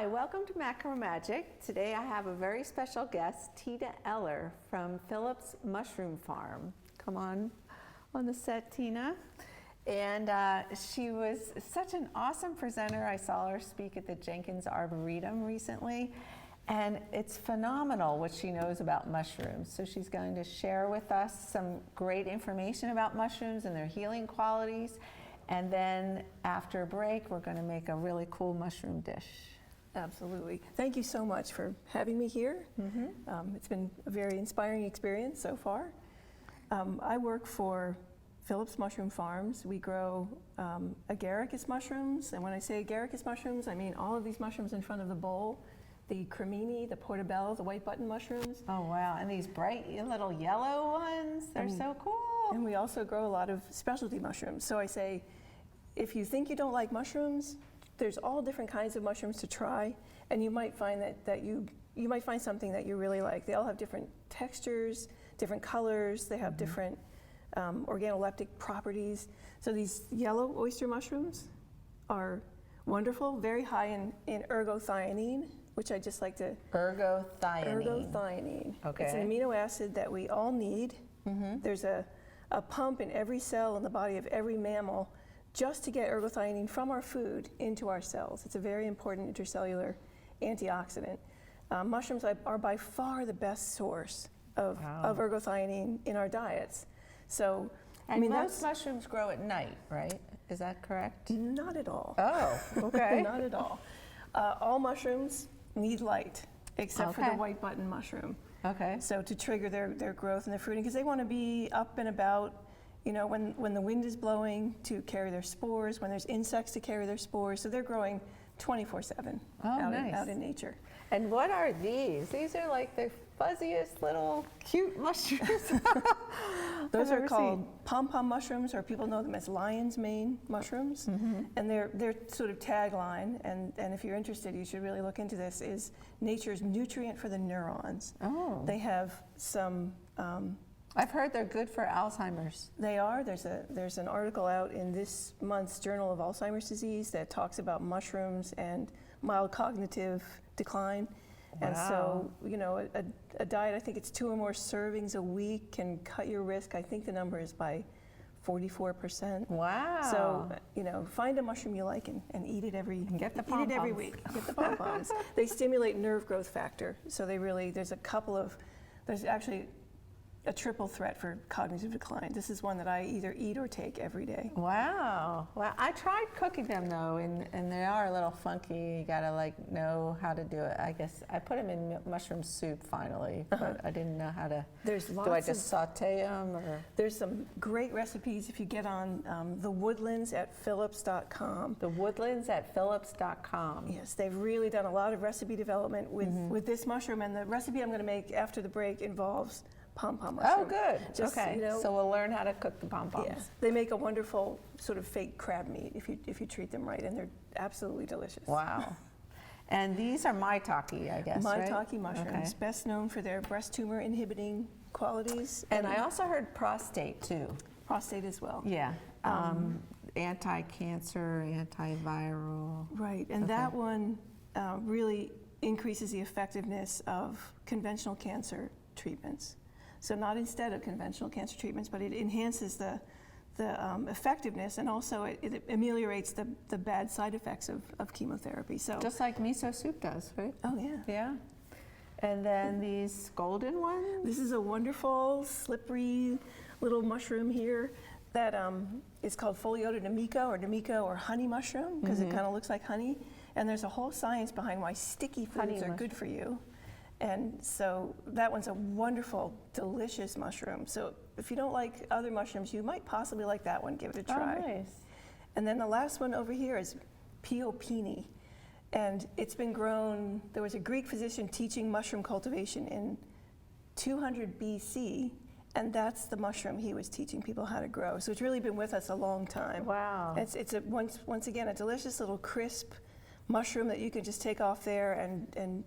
Hi, welcome to Macro Magic. Today I have a very special guest, Tina Ellor from Phillips Mushroom Farm. Come on the set, Tina. And she was such an awesome presenter. I saw her speak at the Jenkins Arboretum recently, and it's phenomenal what she knows about mushrooms. So she's going to share with us some great information about mushrooms and their healing qualities. And then after a break, we're going to make a really cool mushroom dish. Absolutely. Thank you so much for having me here. It's been a very inspiring experience so far. I work for Phillips Mushroom Farms. We grow agaricus mushrooms, and when I say agaricus mushrooms, I mean all of these mushrooms in front of the bowl. The cremini, the portobello, the white button mushrooms. Oh wow, and these bright little yellow ones, they're so cool. And we also grow a lot of specialty mushrooms. So I say, if you think you don't like mushrooms, there's all different kinds of mushrooms to try, and you might find that you might find something that you really like. They all have different textures, different colors, they have different organoleptic properties. So these yellow oyster mushrooms are wonderful, very high in ergothioneine, which I just like to... Ergothioneine. Ergothioneine. Okay. It's an amino acid that we all need. There's a pump in every cell in the body of every mammal just to get ergothioneine from our food into our cells. It's a very important intercellular antioxidant. Mushrooms are by far the best source of ergothioneine in our diets. So, and most mushrooms grow at night, right? Is that correct? Not at all. Oh, okay. Not at all. All mushrooms need light, except for the white button mushroom. Okay. So to trigger their growth and their fruiting, because they want to be up and about, you know, when the wind is blowing to carry their spores, when there's insects to carry their spores. So they're growing 24/7 out in nature. And what are these? These are like the fuzziest little cute mushrooms. Those are called pom-pom mushrooms, or people know them as lion's mane mushrooms. And their sort of tagline, and if you're interested, you should really look into this, is nature's nutrient for the neurons. Oh. They have some... I've heard they're good for Alzheimer's. They are. There's an article out in this month's Journal of Alzheimer's Disease that talks about mushrooms and mild cognitive decline. Wow. And so, you know, a diet, I think it's 2 or more servings a week, can cut your risk. I think the number is by 44%. Wow. So, you know, find a mushroom you like and eat it every week. Get the pom-poms. They stimulate nerve growth factor. So there's actually a triple threat for cognitive decline. This is one that I either eat or take every day. Wow. Well, I tried cooking them though, and they are a little funky. You gotta know how to do it. I guess I put them in mushroom soup finally, but I didn't know how to. Do I just saute them or? There's some great recipes if you get on the woodlands at phillips.com. The woodlands at phillips.com. Yes, they've really done a lot of recipe development with this mushroom, and the recipe I'm going to make after the break involves pom-pom mushroom. Oh, good. Okay. You know, so we'll learn how to cook the pom-poms. Yeah. They make a wonderful sort of fake crab meat if you treat them right, and they're absolutely delicious. Wow. And these are maitake, I guess, maitake mushrooms, best known for their breast tumor inhibiting qualities. And I also heard prostate too. Prostate as well. Yeah. Anti-cancer, antiviral. Right, and that one really increases the effectiveness of conventional cancer treatments. So not instead of conventional cancer treatments, but it enhances the effectiveness, and also it ameliorates the bad side effects of chemotherapy. So just like miso soup does, right? Oh yeah. Yeah. And then these golden ones? This is a wonderful, slippery little mushroom here that is called Pholiota nemica or honey mushroom, because it kind of looks like honey. And there's a whole science behind why sticky foods are good for you. And so that one's a wonderful, delicious mushroom. So if you don't like other mushrooms, you might possibly like that one. Give it a try. Oh, nice. And then the last one over here is Piopini. And it's been grown, there was a Greek physician teaching mushroom cultivation in 200 BC, and that's the mushroom he was teaching people how to grow. So it's really been with us a long time. Wow. It's once again, a delicious little crisp mushroom that you can just take off there and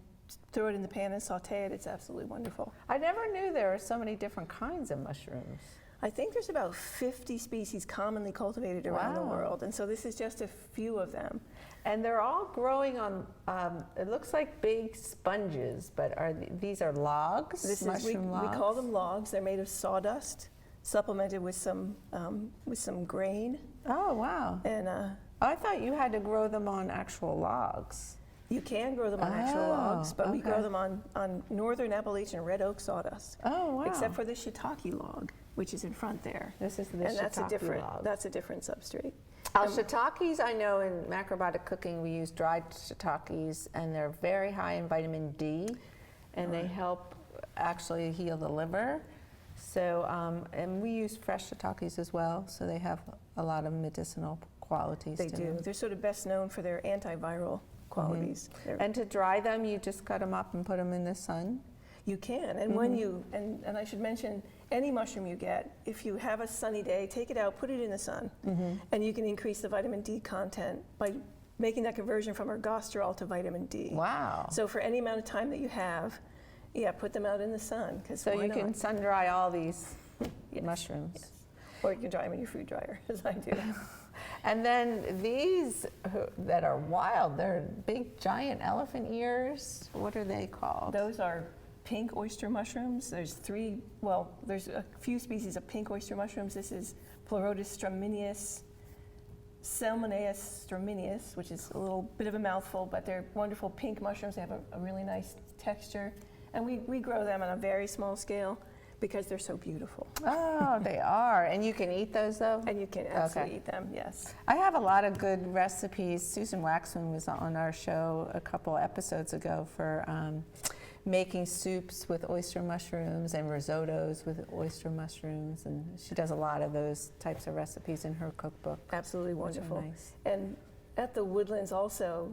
throw it in the pan and saute it. It's absolutely wonderful. I never knew there were so many different kinds of mushrooms. I think there's about 50 species commonly cultivated around the Wow. world, and so this is just a few of them. And they're all growing on, it looks like big sponges, but these are logs? This is, mushroom we logs? call them logs. They're made of sawdust, supplemented with some grain. Oh, wow. And I thought you had to grow them on actual logs. you can grow them on actual logs, but we grow okay. them on northern Appalachian red oak sawdust. Oh, wow. Except for the shiitake log, which is in front there. This is the And that's a shiitake different log. that's a different substrate. Shiitakes, I know in macrobiotic cooking we use dried shiitakes, and they're very high in vitamin D, and they help actually heal the liver. So, and we use fresh shiitakes as well, so they have a lot of medicinal qualities They to do. them. They're sort of best known for their antiviral qualities. They're- And to dry them, you just cut them up and put them in the sun? You can, and when you, and I should mention, any mushroom you get, if you have a sunny day, take it out, put it in the sun, and you can increase the vitamin D content by making that conversion from ergosterol to vitamin D. Wow. So for any amount of time that you have, yeah, put them out in the sun. So you can sun dry all these Yes, mushrooms. yes. Or you can dry them in your food dryer, as I do. And then these that are wild, they're big giant elephant ears. What are they called? Those are pink oyster mushrooms. There's there's a few species of pink oyster mushrooms. This is Pleurotus strominius, Salmoneus strominius, which is a little bit of a mouthful, but they're wonderful pink mushrooms. They have a really nice texture. And we grow them on a very small scale because they're so beautiful. Oh, they are. And you can eat those though? And you can absolutely eat them, yes. I have a lot of good recipes. Susan Waxman was on our show a couple episodes ago for making soups with oyster mushrooms and risottos with oyster mushrooms. And she does a lot of those types of recipes in her cookbook. Absolutely which are wonderful. nice. And at the Woodlands also,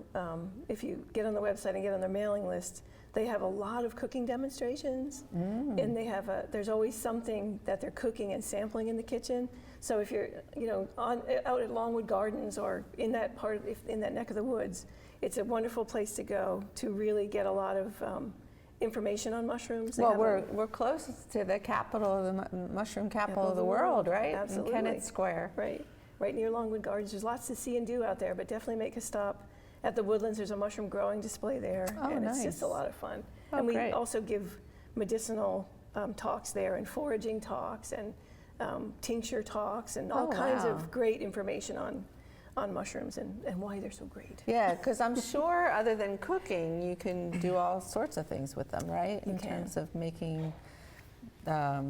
if you get on the website and get on their mailing list, they have a lot of cooking demonstrations, and they have there's always something that they're cooking and sampling in the kitchen. So if you're, out at Longwood Gardens or in that in that neck of the woods, it's a wonderful place to go to really get a lot of information on mushrooms. They Well, have we're close to the capital of the mushroom capital of the world, world, right? absolutely. In Kennett Square. right near Longwood Gardens. There's lots to see and do out there, but definitely make a stop. At the Woodlands, there's a mushroom growing display there, and it's just a lot of fun. Oh, and we great. also give medicinal talks there, and foraging talks, and tincture talks, and all kinds wow. of great information on mushrooms and why they're so great. Yeah, because I'm sure other than cooking, you can do all sorts of things with them, right? You In can. terms of making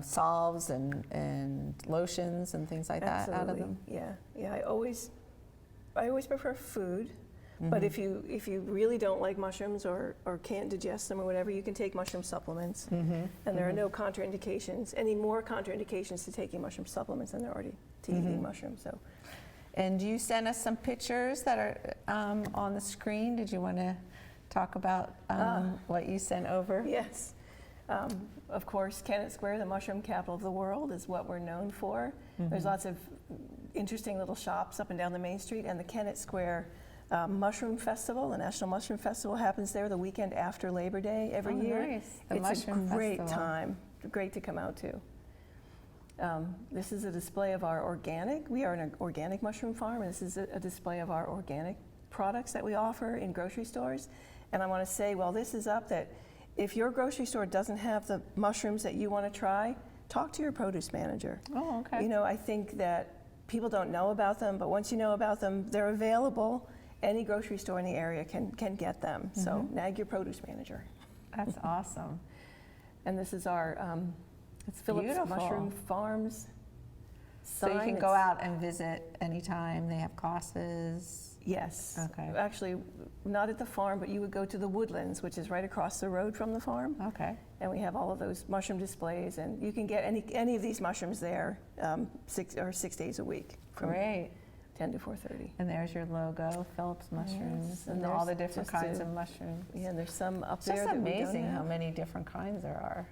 salves and lotions and things like that out of them. Yeah. I always prefer food. But if you really don't like mushrooms or can't digest them or whatever, you can take mushroom supplements. And there are no contraindications, any more contraindications to taking mushroom supplements than there are to eating mushrooms. So, And you sent us some pictures that are on the screen. Did you want to talk about what you sent over? yes. Of course, Kennett Square, the mushroom capital of the world, is what we're known for. There's lots of interesting little shops up and down the main street, and the Kennett Square Mushroom Festival, the National Mushroom Festival, happens there the weekend after Labor Day every year. Nice. The It's Mushroom a great Festival. time, great to come out to. This is a display of our organic. We are an organic mushroom farm, and this is a display of our organic products that we offer in grocery stores. And I want to say, while this is up, that if your grocery store doesn't have the mushrooms that you want to try, talk to your produce manager. Oh, okay. I think that people don't know about them, but once you know about them, they're available. Any grocery store in the area can get them. So nag your produce manager. That's awesome. And this is our it's Phillips Beautiful. Mushroom Farms So you sign. can go out and visit anytime. They have classes. Yes. Okay. Actually, not at the farm, but you would go to the Woodlands, which is right across the road from the farm. Okay. And we have all of those mushroom displays, and you can get any of these mushrooms there 6 days a week from Great. 10 to 4:30. And there's your logo, Phillips Mushrooms, Yes, and and all there's the different just kinds a- of mushrooms. Yeah, and there's some up It's there just that we don't amazing how have. many different kinds there are.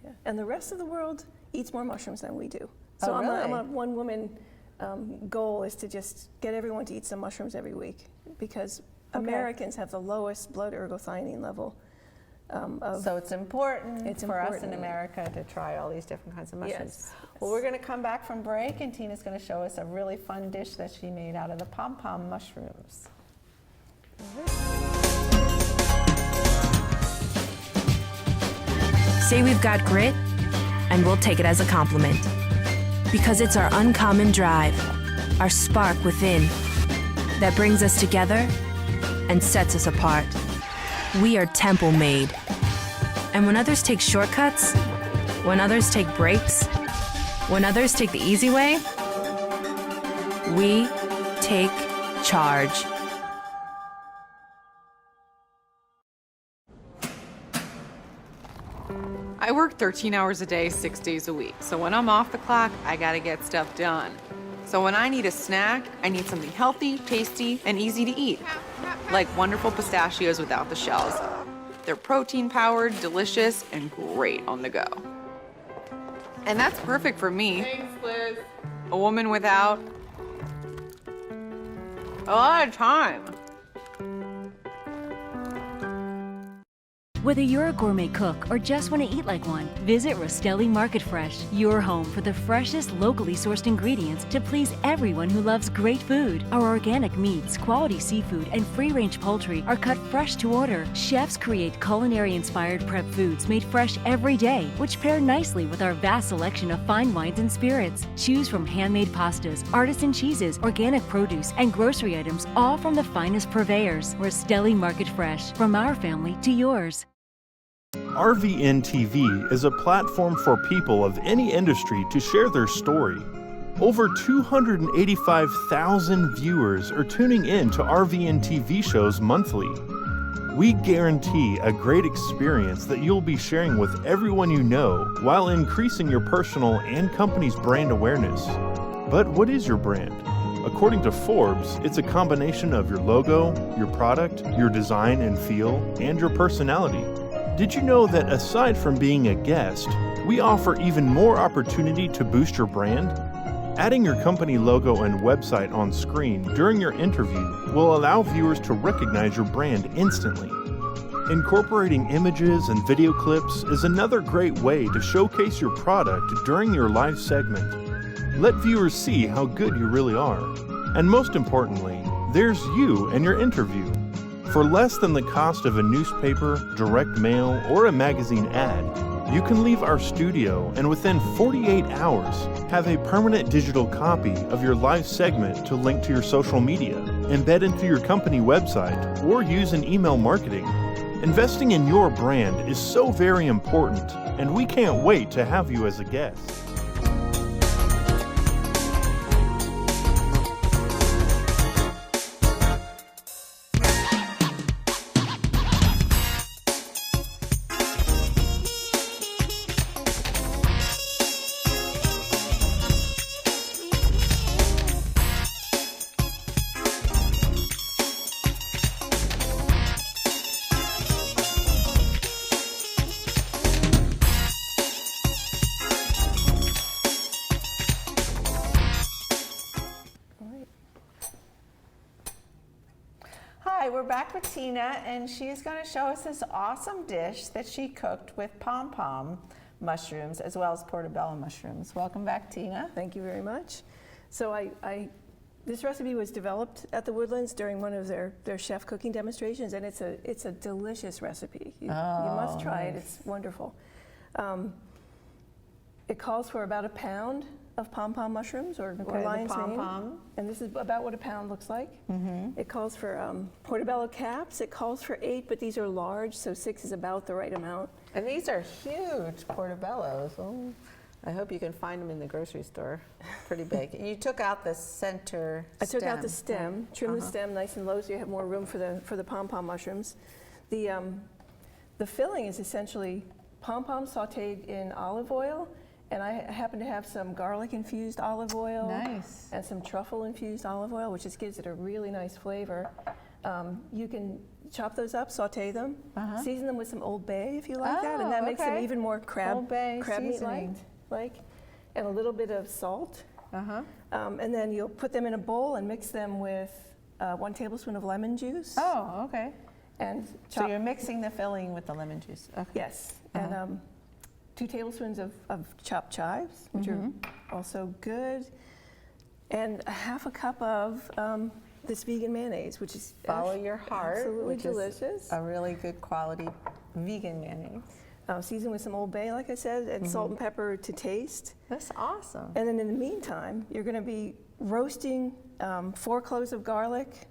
Yeah. And the rest of the world eats more mushrooms than we do. Oh, So I'm really? a one-woman goal is to just get everyone to eat some mushrooms every week, because Okay. Americans have the lowest blood ergothioneine level So it's important for us in important. America to try all these different kinds of mushrooms. Yes. Well, we're going to come back from break, and Tina's going to show us a really fun dish that she made out of the pom-pom mushrooms. Say we've got grit, and we'll take it as a compliment. Because it's our uncommon drive, our spark within, that brings us together and sets us apart. We are temple made. And when others take shortcuts, when others take breaks, when others take the easy way, we take charge. I work 13 hours a day, 6 days a week. So when I'm off the clock, I gotta get stuff done. So when I need a snack, I need something healthy, tasty, and easy to eat. Like wonderful pistachios without the shells. They're protein-powered, delicious, and great on the go. And that's perfect for me. Thanks, Liz. A woman without a lot of time. Whether you're a gourmet cook or just want to eat like one, visit Rostelli Market Fresh, your home for the freshest, locally sourced ingredients to please everyone who loves great food. Our organic meats, quality seafood, and free-range poultry are cut fresh to order. Chefs create culinary-inspired prep foods made fresh every day, which pair nicely with our vast selection of fine wines and spirits. Choose from handmade pastas, artisan cheeses, organic produce, and grocery items, all from the finest purveyors. Rostelli Market Fresh, from our family to yours. RVN TV is a platform for people of any industry to share their story. Over 285,000 viewers are tuning in to RVN TV shows monthly. We guarantee a great experience that you'll be sharing with everyone you know while increasing your personal and company's brand awareness. But what is your brand? According to Forbes, it's a combination of your logo, your product, your design and feel, and your personality. Did you know that aside from being a guest, we offer even more opportunity to boost your brand? Adding your company logo and website on screen during your interview will allow viewers to recognize your brand instantly. Incorporating images and video clips is another great way to showcase your product during your live segment. Let viewers see how good you really are. And most importantly, there's you and your interview. For less than the cost of a newspaper, direct mail, or a magazine ad, you can leave our studio and within 48 hours have a permanent digital copy of your live segment to link to your social media, embed into your company website, or use in email marketing. Investing in your brand is so very important, and we can't wait to have you as a guest. Hi, we're back with Tina, and she's going to show us this awesome dish that she cooked with pom-pom mushrooms as well as portobello mushrooms. Welcome back, Tina. Thank you very much. So this recipe was developed at the Woodlands during one of their chef cooking demonstrations, and it's a delicious recipe. You must try it. It's wonderful. It calls for about a pound of pom-pom mushrooms or lion's mane. And this is about what a pound looks like. Mm-hmm. It calls for portobello caps. It calls for 8, but these are large, so 6 is about the right amount. And these are huge portobellos. Oh, I hope you can find them in the grocery store. Pretty big. And you took out the center I took out the stem, trimmed the stem nice and low so you have more room for the pom-pom mushrooms. The filling is essentially pom-pom sauteed in olive oil, and I happen to have some garlic-infused olive oil. Nice. And some truffle-infused olive oil, which just gives it a really nice flavor. You can chop those up, saute them, season them with some Old Bay if you like that, and that makes them even more crab meat-like, and a little bit of salt. And then you'll put them in a bowl and mix them with 1 tablespoon of lemon juice. Oh, okay. and So chop. you're mixing the filling with the lemon juice. Okay. Yes, and 2 tablespoons of chopped chives, which are also good, and a half a cup of this vegan mayonnaise, which is Follow your heart, absolutely which delicious. is a really good quality vegan mayonnaise. Seasoned with some Old Bay, like I said, and salt and pepper to taste. That's awesome. And then in the meantime, you're going to be roasting 4 cloves of garlic,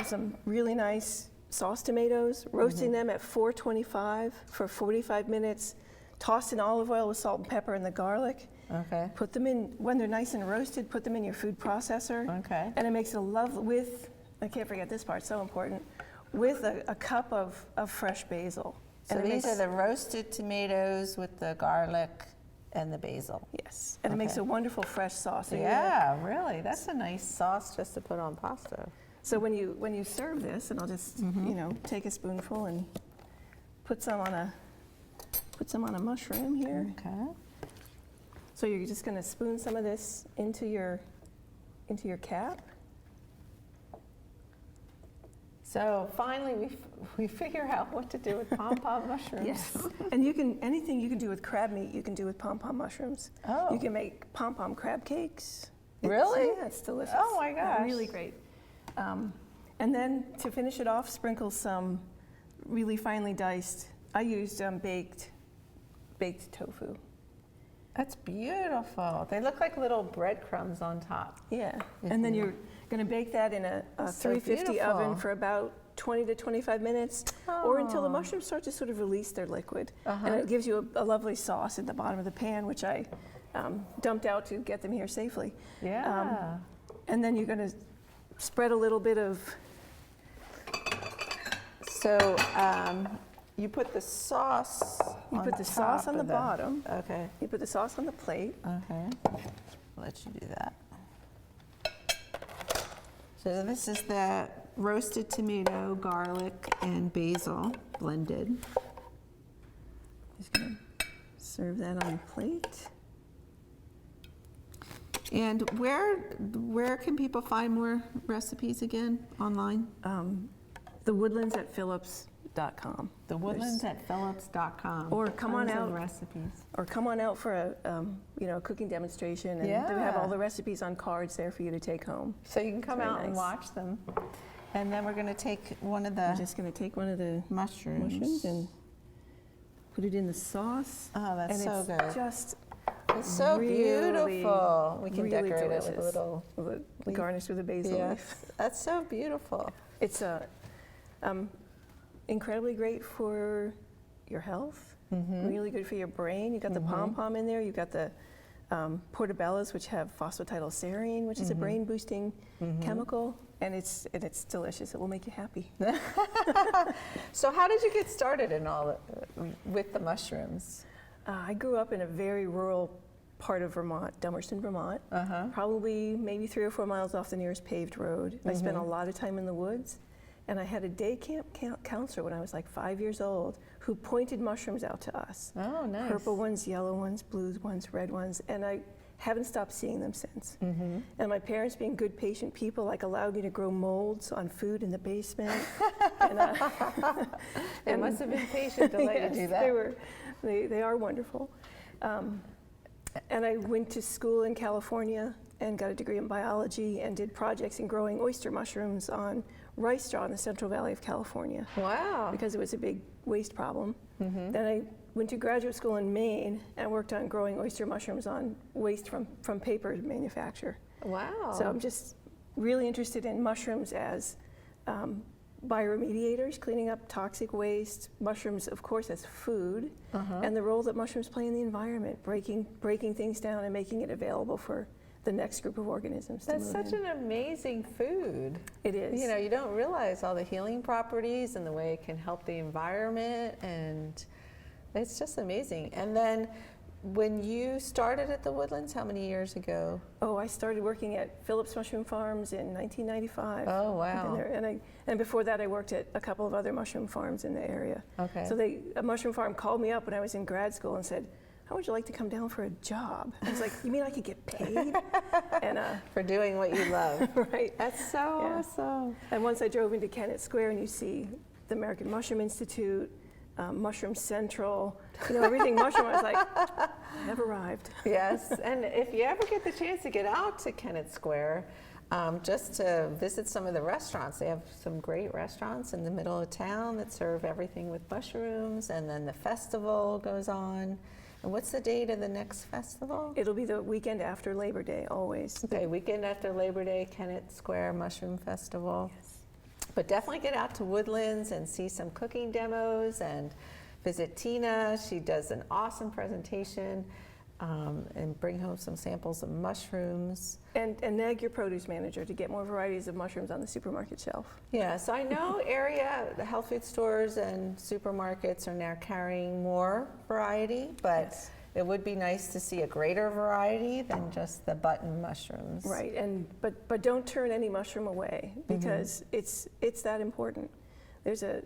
some really nice sauce tomatoes, roasting them at 425 for 45 minutes, tossed in olive oil with salt and pepper and the garlic. Okay. Put them in, when they're nice and roasted, put them in your food processor. Okay. And it makes a lovely, with, I can't forget this part, so important, with a cup of fresh basil. So And it these makes- are the roasted tomatoes with the garlic and the basil. Yes, and it makes Okay. a wonderful fresh sauce. So you're gonna- Yeah, really. That's a nice sauce just to put on pasta. So when you serve this, and I'll just take a spoonful and put some on a mushroom here. Okay. So you're just going to spoon some of this into your cap. So finally, we figure out what to do with pom-pom mushrooms. And anything you can do with crab meat, you can do with pom-pom mushrooms. Oh. You can make pom-pom crab cakes. Really? Yeah, it's delicious. Oh my gosh. Really great. And then to finish it off, sprinkle some really finely diced. I used baked tofu. That's beautiful. They look like little breadcrumbs on top. Yeah. And then you're going to bake that in a That's so 350 oven beautiful. for about 20 to 25 minutes, or until the mushrooms start to sort of release their liquid. And it gives you a lovely sauce at the bottom of the pan, which I dumped out to get them here safely. Yeah. And then you're going to spread a little bit of, So you put the sauce you on put the sauce top on the of bottom, Okay. you put the sauce on the plate. Okay. Let you do that. So this is the roasted tomato, garlic, and basil blended. Just going to serve that on the plate. And where can people find more recipes again online? The Woodlands at Phillips.com. The Woodlands at Phillips.com. Or come on Tons of out. recipes. Or come on out for a cooking demonstration, and they have all the recipes on cards there for you to take home. So you can come Very out and nice. watch them. And then we're going to take one of I'm the just going to take one of the mushrooms. and put it in the sauce. Oh, that's and so it's good. just It's so really, beautiful. We can really decorate it delicious. with a little leaf. garnished with a basil Yes, leaf. that's so beautiful. It's incredibly great for your health. Really good for your brain. You got the pom-pom in there. You got the portobellos, which have phosphatidylserine, which is a brain-boosting chemical, and it's delicious. It will make you happy. So how did you get started in with the mushrooms? I grew up in a very rural part of Vermont, Dummerston, Vermont, probably maybe 3 or 4 miles off the nearest paved road. I spent a lot of time in the woods, and I had a day camp counselor when I was like 5 years old who pointed mushrooms out to us. Oh, nice. Purple ones, yellow ones, blue ones, red ones, and I haven't stopped seeing them since. And my parents, being good, patient people, allowed me to grow molds on food in the basement. They must have been patient to let you do that. They are wonderful. And I went to school in California and got a degree in biology and did projects in growing oyster mushrooms on rice straw in the Central Valley of California. Wow. Because it was a big waste problem. Then I went to graduate school in Maine and worked on growing oyster mushrooms on waste from paper manufacture. Wow. So I'm just really interested in mushrooms as bioremediators, cleaning up toxic waste, mushrooms, of course, as food, and the role that mushrooms play in the environment, breaking things down and making it available for the next group of organisms. That's such an amazing food. It is. You know, you don't realize all the healing properties and the way it can help the environment, and it's just amazing. And then when you started at the Woodlands, how many years ago? Oh, I started working at Phillips Mushroom Farms in 1995. Oh, wow. I've been there. And before that, I worked at a couple of other mushroom farms in the area. Okay. So a mushroom farm called me up when I was in grad school and said, "How would you like to come down for a job?" I was like, "You mean I could get paid?" And For doing what you love. right. That's so Yeah. awesome. And once I drove into Kennett Square, and you see the American Mushroom Institute, Mushroom Central, everything mushroom. I was like, I've arrived. Yes, and if you ever get the chance to get out to Kennett Square, just to visit some of the restaurants. They have some great restaurants in the middle of town that serve everything with mushrooms, and then the festival goes on. And what's the date of the next festival? It'll be the weekend after Labor Day, always. Okay, weekend after Labor Day, Kennett Square Mushroom Festival. Yes. But definitely get out to Woodlands and see some cooking demos and visit Tina. She does an awesome presentation, and bring home some samples of mushrooms. And nag your produce manager to get more varieties of mushrooms on the supermarket shelf. Yeah, so I know the health food stores and supermarkets are now carrying more variety, but Yes. it would be nice to see a greater variety than just the button mushrooms. Right, but don't turn any mushroom away, because it's that important. There's a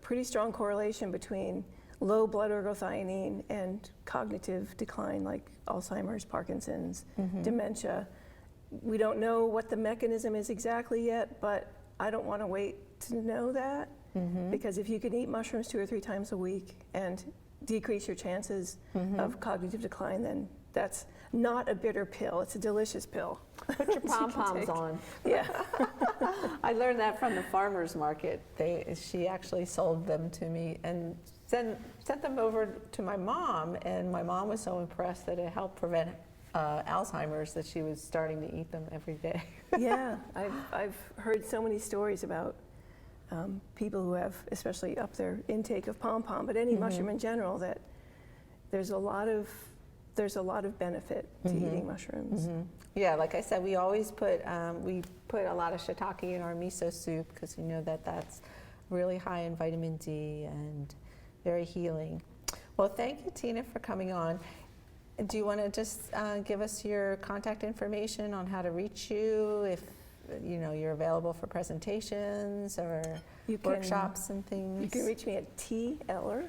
pretty strong correlation between low blood ergothioneine and cognitive decline, like Alzheimer's, Parkinson's, dementia. We don't know what the mechanism is exactly yet, but I don't want to wait to know that, because if you can eat mushrooms 2 or 3 times a week and decrease your chances of cognitive decline, then that's not a bitter pill. It's a delicious pill. Put your pom-poms on. Yeah. I learned that from the farmer's market. She actually sold them to me and sent them over to my mom, and my mom was so impressed that it helped prevent Alzheimer's that she was starting to eat them every day. Yeah, I've heard so many stories about people who have especially upped their intake of pom-pom, but any mushroom in general, that there's a lot of benefit to eating mushrooms. Yeah, like I said, we always put a lot of shiitake in our miso soup because we know that that's really high in vitamin D and very healing. Well, thank you, Tina, for coming on. Do you want to just give us your contact information on how to reach you, if you're available for presentations or workshops and things? You can reach me at Ellor,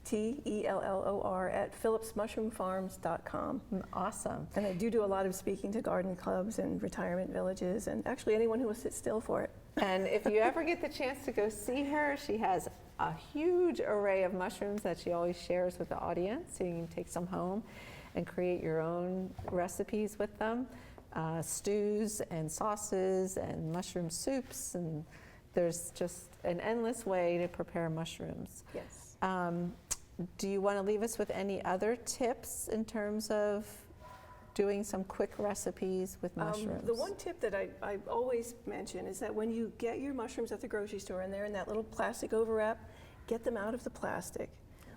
Tellor at phillipsmushroomfarms.com. Awesome. And I do a lot of speaking to garden clubs and retirement villages, and actually anyone who will sit still for it. And if you ever get the chance to go see her, she has a huge array of mushrooms that she always shares with the audience, so you can take some home and create your own recipes with them. Stews and sauces and mushroom soups, and there's just an endless way to prepare mushrooms. Yes. Do you want to leave us with any other tips in terms of doing some quick recipes with mushrooms? The one tip that I always mention is that when you get your mushrooms at the grocery store and they're in that little plastic overwrap, get them out of the plastic.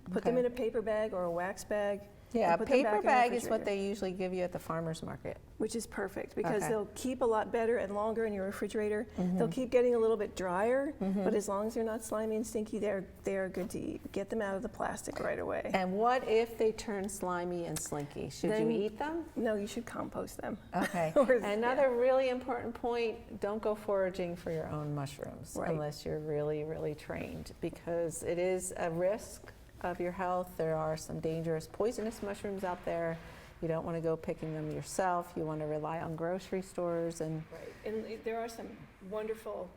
Put them in a paper bag or a wax bag. Yeah, a and put them back paper in the bag is what refrigerator, they usually give you at the farmer's market. which is perfect because Okay. they'll keep a lot better and longer in your refrigerator. They'll keep getting a little bit drier, but as long as they're not slimy and stinky, they are good to eat. Get them out of the plastic right away. And what if they turn slimy and slinky? Should Then- you eat them? No, you should compost them. Okay. Or- Another really important point, don't go foraging for your own mushrooms Right. unless you're really, really trained, because it is a risk of your health. There are some dangerous poisonous mushrooms out there. You don't want to go picking them yourself. You want to rely on grocery stores. And Right, and there are some wonderful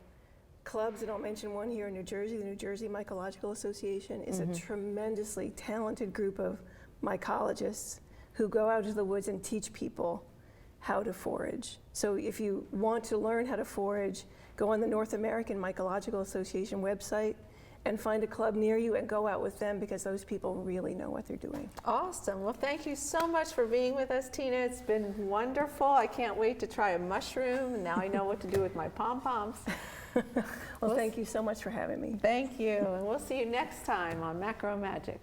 clubs, and I'll mention one here in New Jersey. The New Jersey Mycological Association is a tremendously talented group of mycologists who go out into the woods and teach people how to forage. So if you want to learn how to forage, go on the North American Mycological Association website and find a club near you and go out with them, because those people really know what they're doing. awesome. Well, thank you so much for being with us, Tina. It's been wonderful. I can't wait to try a mushroom. And now I know what to do with my pom-poms. Well, thank you so much for having me. Thank you. And we'll see you next time on Macro Magic.